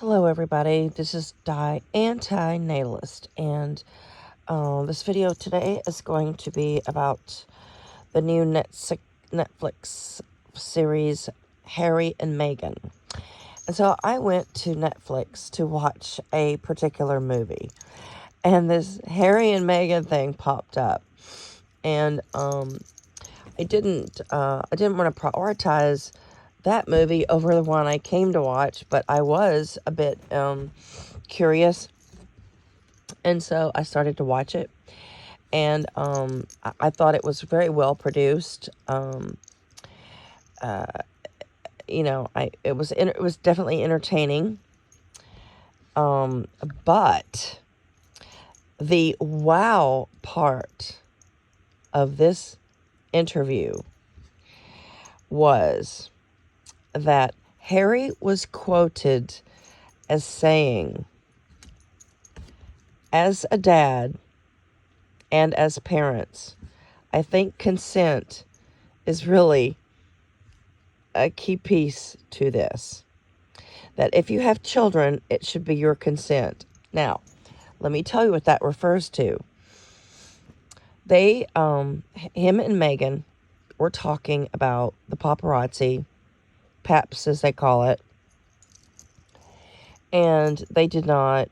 Hello everybody, this is Anti-Natalist, and this video today is going to be about the new Netflix series, Harry and Meghan. And so I went to Netflix to watch a particular movie, and this Harry and Meghan thing popped up, and I didn't want to prioritize that movie over the one I came to watch, but I was a bit curious, and so I started to watch it, and I thought it was very well produced. It was definitely entertaining, but the wow part of this interview was that Harry was quoted as saying, "As a dad and as parents, I think consent is really a key piece to this. That if you have children, it should be your consent." Now, let me tell you what that refers to. Him and Meghan were talking about the paparazzi, paps as they call it, and they did not,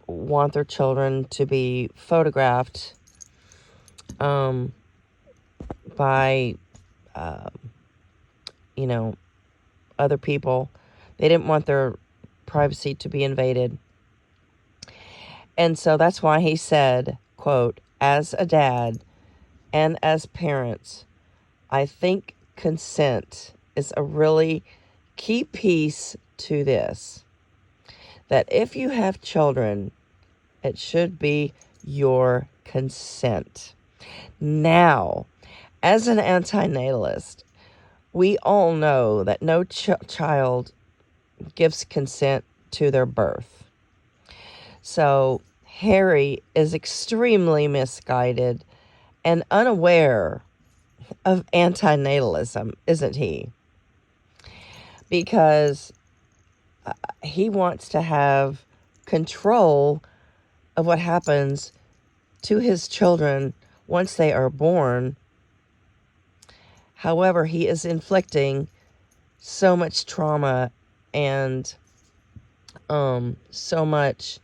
want their children to be photographed by, other people. They didn't want their privacy to be invaded. And so that's why he said, quote, "As a dad and as parents, I think consent is a really key piece to this. That if you have children, it should be your consent." Now, as an anti-natalist, we all know that no child gives consent to their birth. So Harry is extremely misguided and unaware of anti-natalism, isn't he? Because he wants to have control of what happens to his children once they are born. However, he is inflicting so much trauma and so much,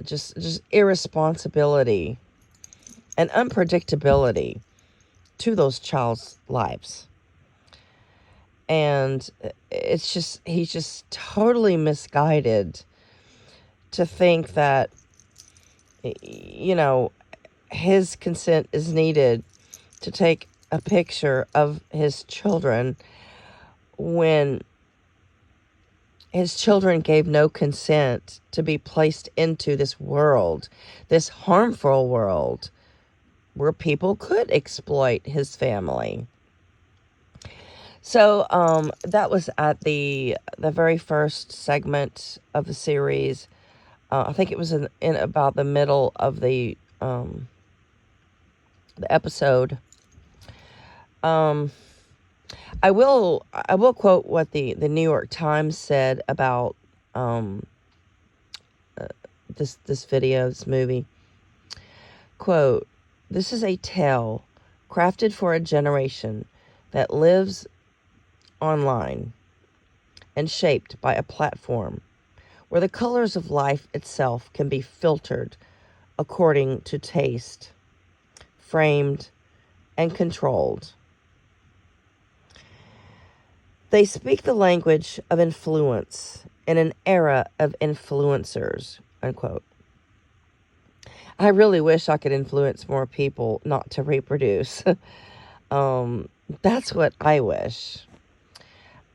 just irresponsibility and unpredictability to those child's lives. And he's just totally misguided to think that, his consent is needed to take a picture of his children when his children gave no consent to be placed into this world, this harmful world, where people could exploit his family. So that was at the very first segment of the series. I think it was in about the middle of the episode. I will quote what the New York Times said about this video, this movie. Quote, "This is a tale crafted for a generation that lives online and shaped by a platform where the colors of life itself can be filtered according to taste, framed, and controlled. They speak the language of influence in an era of influencers," unquote. I really wish I could influence more people not to reproduce. That's what I wish.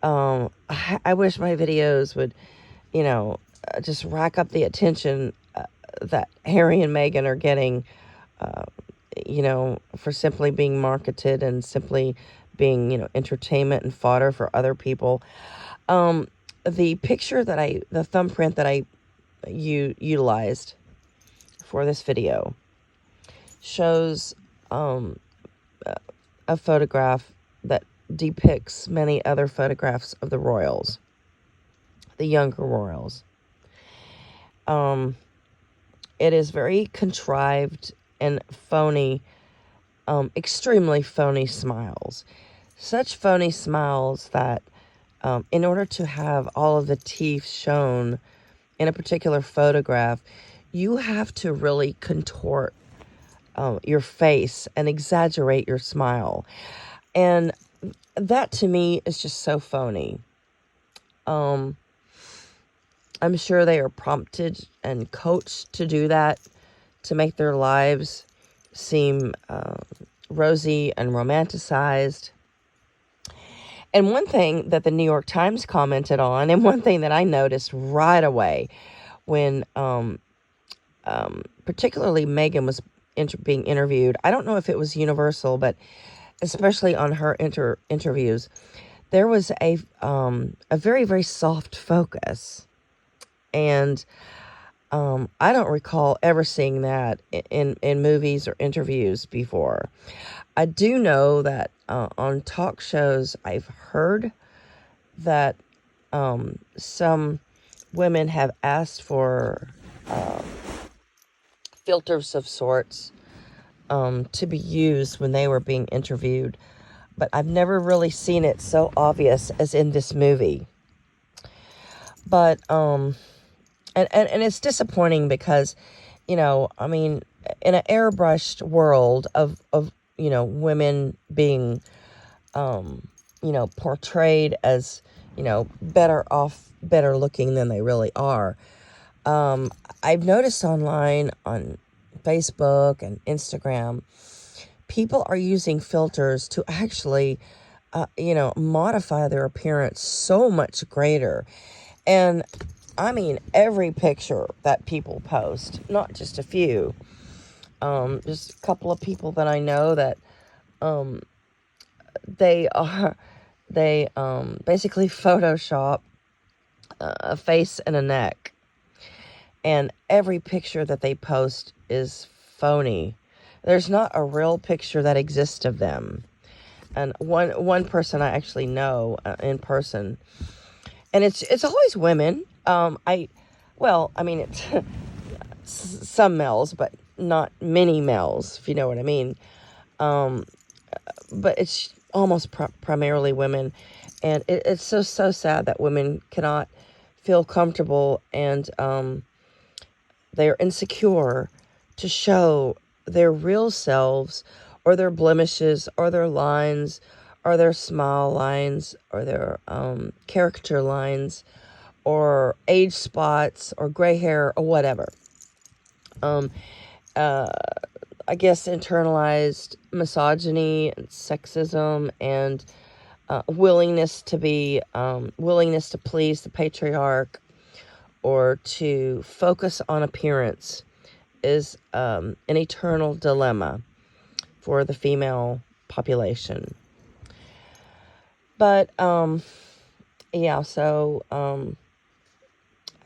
I wish my videos would, just rack up the attention that Harry and Meghan are getting, for simply being marketed and simply being, entertainment and fodder for other people. The thumbprint that I utilized for this video shows a photograph that depicts many other photographs of the royals, the younger royals. It is very contrived and phony, extremely phony smiles. Such phony smiles that in order to have all of the teeth shown in a particular photograph, you have to really contort your face and exaggerate your smile. And that to me is just so phony. I'm sure they are prompted and coached to do that to make their lives seem rosy and romanticized. And one thing that the New York Times commented on, and one thing that I noticed right away when particularly Meghan was being interviewed, I don't know if it was universal, but especially on her interviews, there was a very, very soft focus. And I don't recall ever seeing that in movies or interviews before. I do know that on talk shows, I've heard that some women have asked for filters of sorts to be used when they were being interviewed. But I've never really seen it so obvious as in this movie. But, and it's disappointing because, I mean, in an airbrushed world of women being, portrayed as, better looking than they really are. I've noticed online on Facebook and Instagram, people are using filters to actually, modify their appearance so much greater. And I mean, every picture that people post, not just a few, just a couple of people that I know that, they basically Photoshop a face and a neck. And every picture that they post is phony. There's not a real picture that exists of them. And one person I actually know in person, and it's always women. It's some males, but not many males, if you know what I mean. But it's almost primarily women, and it's so sad that women cannot feel comfortable and they're insecure to show their real selves or their blemishes or their lines or their smile lines or their character lines or age spots or gray hair or whatever. I guess internalized misogyny and sexism and willingness to please the patriarch or to focus on appearance is an eternal dilemma for the female population. But yeah, so I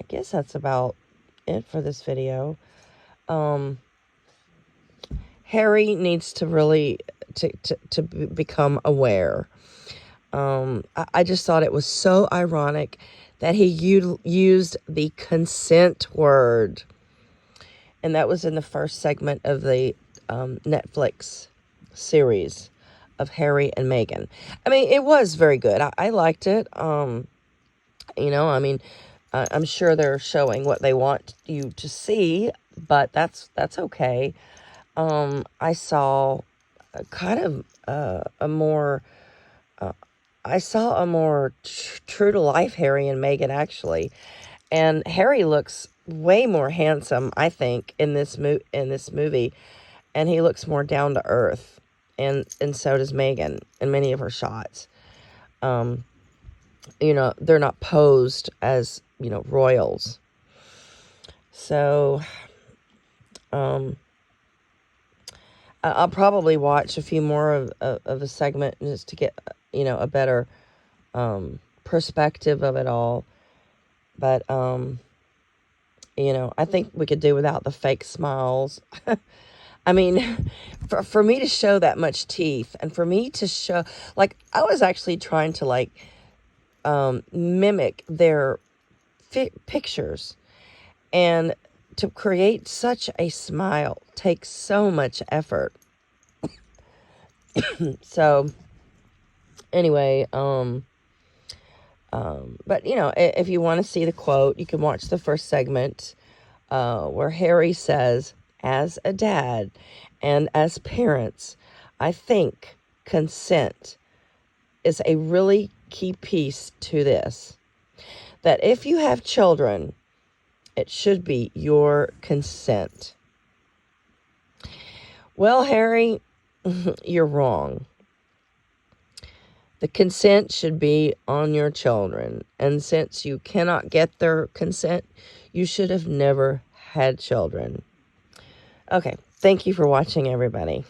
guess that's about it for this video. Harry needs to really to become aware. I just thought it was so ironic that he used the consent word. And that was in the first segment of the Netflix series of Harry and Meghan. I mean, it was very good. I liked it. I'm sure they're showing what they want you to see, but that's okay. I saw kind of a more true to life Harry and Meghan, actually. And Harry looks way more handsome, I think, in this movie, and he looks more down to earth, and so does Meghan in many of her shots. They're not posed as royals. So, I'll probably watch a few more of a segment just to get a better perspective of it all. But I think we could do without the fake smiles. I mean, for me to show that much teeth, and for me to show, like, I was actually trying to, like, mimic their pictures, and to create such a smile takes so much effort. So anyway, but you know, if you want to see the quote, you can watch the first segment where Harry says, as a dad and as parents, I think consent is a really key piece to this. That if you have children, it should be your consent. Well, Harry, you're wrong. The consent should be on your children. And since you cannot get their consent, you should have never had children. Okay, thank you for watching, everybody.